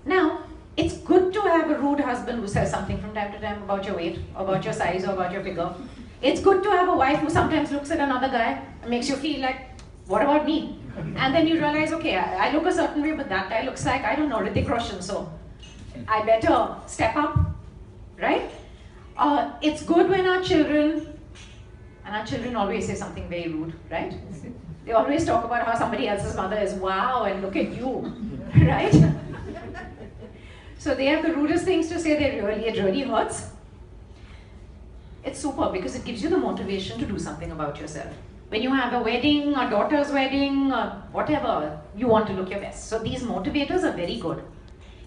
Now, it's good to have a rude husband who says something from time to time about your weight, or about your size, or about your figure. It's good to have a wife who sometimes looks at another guy and makes you feel like, what about me? And then you realize, okay, I look a certain way, but that guy looks like, I don't know, Hrithik Roshan, so I better step up, right? It's good when our children, and our children always say something very rude, right? They always talk about how somebody else's mother is, wow, and look at you, right? So they have the rudest things to say, it really hurts. It's super because it gives you the motivation to do something about yourself. When you have a wedding, a daughter's wedding, whatever, you want to look your best. So these motivators are very good.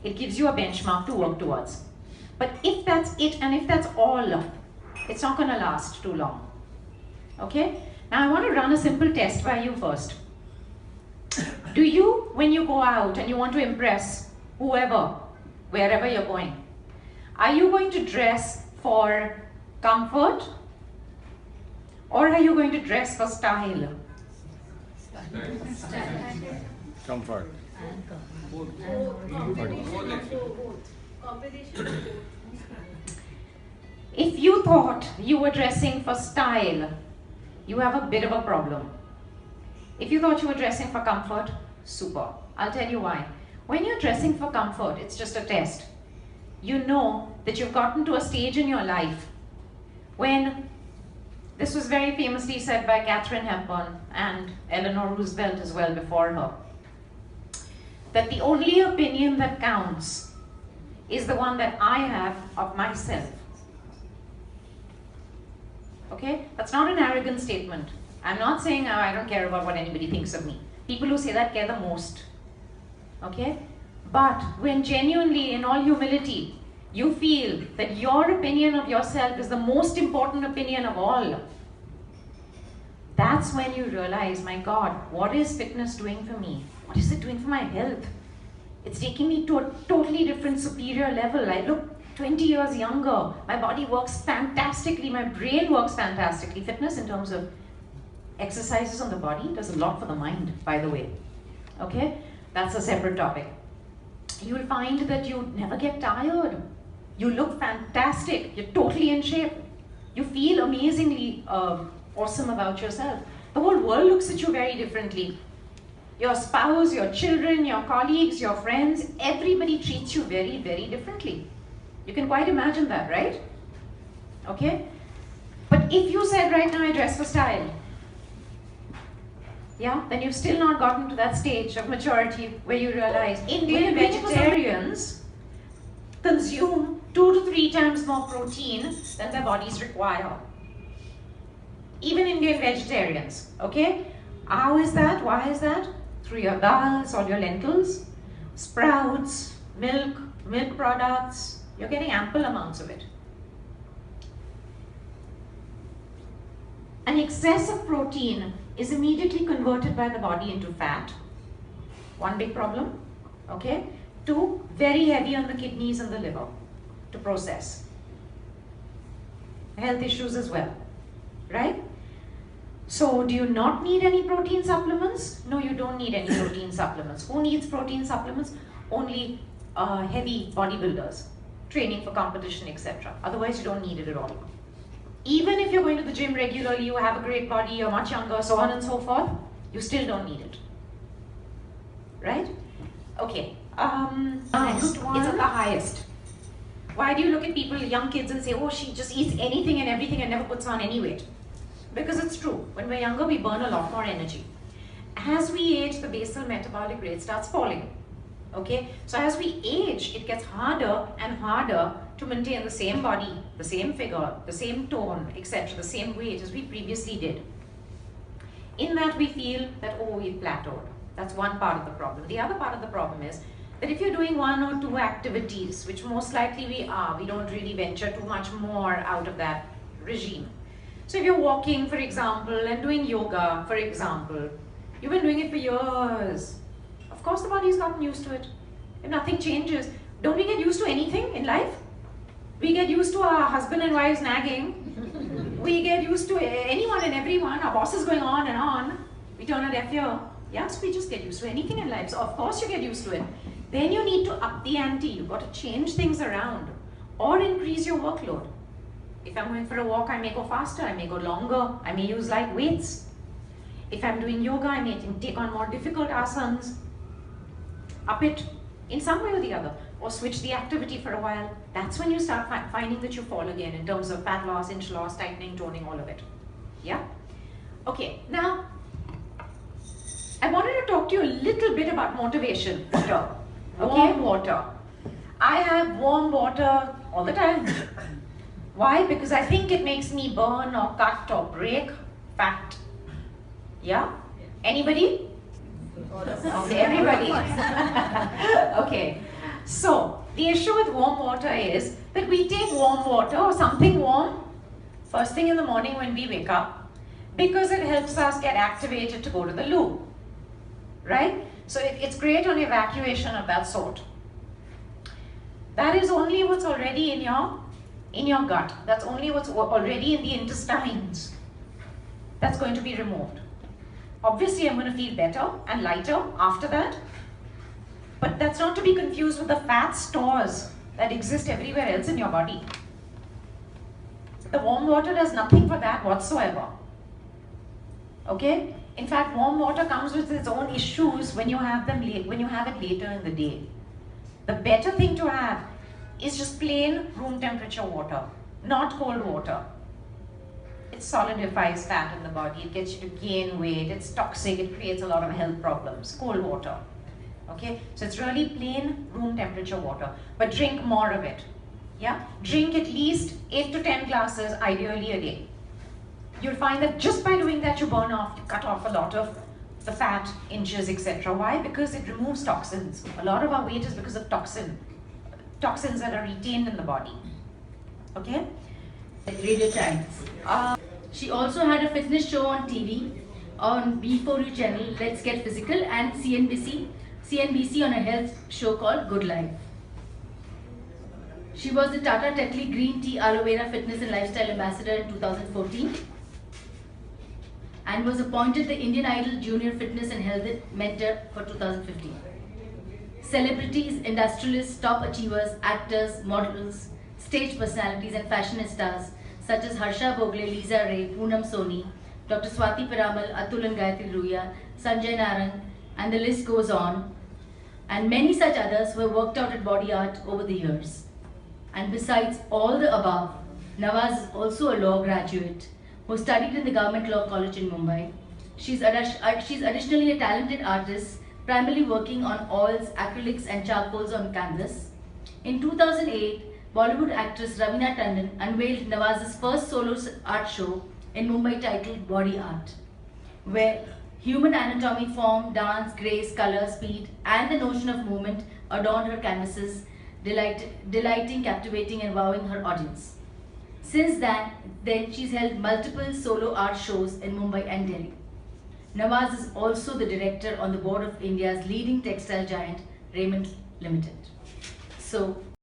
It gives you a benchmark to work towards. But if that's it, and if that's all, it's not going to last too long. Okay? Now I want to run a simple test by you first. Do you, when you go out and you want to impress whoever, wherever you're going, are you going to dress for comfort, or are you going to dress for style? Comfort. If you thought you were dressing for style, you have a bit of a problem. If you thought you were dressing for comfort, super. I'll tell you why. When you're dressing for comfort, it's just a test. You know that you've gotten to a stage in your life when, this was very famously said by Katharine Hepburn and Eleanor Roosevelt as well before her, that the only opinion that counts is the one that I have of myself. Okay? That's not an arrogant statement. I'm not saying I don't care about what anybody thinks of me. People who say that care the most. Okay? But when genuinely, in all humility, you feel that your opinion of yourself is the most important opinion of all, that's when you realize, my God, what is fitness doing for me? What is it doing for my health? It's taking me to a totally different, superior level. I look 20 years younger. My body works fantastically. My brain works fantastically. Fitness in terms of exercises on the body does a lot for the mind, by the way. Okay? That's a separate topic. You'll find that you never get tired. You look fantastic. You're totally in shape. You feel amazingly awesome about yourself. The whole world looks at you very differently. Your spouse, your children, your colleagues, your friends, everybody treats you very, very differently. You can quite imagine that, right? Okay? But if you said right now I dress for style, yeah, then you've still not gotten to that stage of maturity where you realize Indian vegetarians consume 2 to 3 times more protein than their bodies require. Even Indian vegetarians, okay? How is that? Why is that? Through your dals or your lentils, sprouts, milk products, you're getting ample amounts of it. An excess of protein is immediately converted by the body into fat. One big problem, okay? 2, very heavy on the kidneys and the liver to process. Health issues as well, right? So, do you not need any protein supplements? No, you don't need any protein supplements. Who needs protein supplements? Only heavy bodybuilders, training for competition, etc. Otherwise, you don't need it at all. Even if you're going to the gym regularly, you have a great body, you're much younger, so on and so forth, you still don't need it. Right? Okay. Next, it's at the highest. Why do you look at people, young kids, and say, oh, she just eats anything and everything and never puts on any weight? Because it's true. When we're younger, we burn a lot more energy. As we age, the basal metabolic rate starts falling. Okay? So as we age, it gets harder and harder to maintain the same body, the same figure, the same tone, etc., the same weight as we previously did. In that, we feel that, oh, we've plateaued. That's one part of the problem. The other part of the problem is that if you're doing 1 or 2 activities, which most likely we are, we don't really venture too much more out of that regime. So if you're walking, for example, and doing yoga, for example, you've been doing it for years. Of course the body's gotten used to it. If nothing changes, don't we get used to anything in life? We get used to our husband and wives nagging. We get used to anyone and everyone. Our boss is going on and on. We turn a deaf ear. Yes, we just get used to anything in life. So of course you get used to it. then you need to up the ante. You've got to change things around or increase your workload. If I'm going for a walk, I may go faster, I may go longer, I may use light weights. If I'm doing yoga, I may take on more difficult asanas, up it in some way or the other, or switch the activity for a while. That's when you start finding that you fall again in terms of fat loss, inch loss, tightening, toning, all of it. Yeah? Okay, now, I wanted to talk to you a little bit about motivation. Water. Okay, water. I have warm water all the time. Why? Because I think it makes me burn or cut or break fat. Yeah? Anybody? Okay, everybody. Okay. So, the issue with warm water is that we take warm water or something warm first thing in the morning when we wake up because it helps us get activated to go to the loo. Right? So, it's great on evacuation of that sort. That is only what's already in your gut. That's only what's already in the intestines. That's going to be removed. Obviously, I'm going to feel better and lighter after that. But that's not to be confused with the fat stores that exist everywhere else in your body. The warm water does nothing for that whatsoever. Okay? In fact, warm water comes with its own issues when you have it later in the day. The better thing to have is just plain room temperature water, not cold water. It solidifies fat in the body, it gets you to gain weight, it's toxic, it creates a lot of health problems. Cold water. Okay? So it's really plain room temperature water. But drink more of it. Yeah? Drink at least 8 to 10 glasses, ideally a day. You'll find that just by doing that you cut off a lot of the fat, inches, etc. Why? Because it removes toxins. A lot of our weight is because of toxins that are retained in the body. Okay? Radio Times. She also had a fitness show on TV on B4U channel, Let's Get Physical, and CNBC on a health show called Good Life. She was the Tata Tetley Green Tea Aloe Vera Fitness and Lifestyle Ambassador in 2014 and was appointed the Indian Idol Junior Fitness and Health Mentor for 2015. Celebrities, industrialists, top achievers, actors, models, stage personalities and fashionistas such as Harsha Bhogle, Lisa Ray, Poonam Soni, Dr. Swati Piramal, Atul and Gayatri Ruya, Sanjay Naran, and the list goes on, and many such others were worked out at Body Art over the years. And besides all the above, Nawaz is also a law graduate who studied in the Government Law College in Mumbai. She's additionally a talented artist, primarily working on oils, acrylics and charcoals on canvas. In 2008, Bollywood actress Raveena Tandon unveiled Nawaz's first solo art show in Mumbai titled Body Art, where human anatomy, form, dance, grace, color, speed and the notion of movement adorned her canvases, delighting, captivating and wowing her audience. Since then she's held multiple solo art shows in Mumbai and Delhi. Nawaz is also the director on the board of India's leading textile giant, Raymond Limited. So,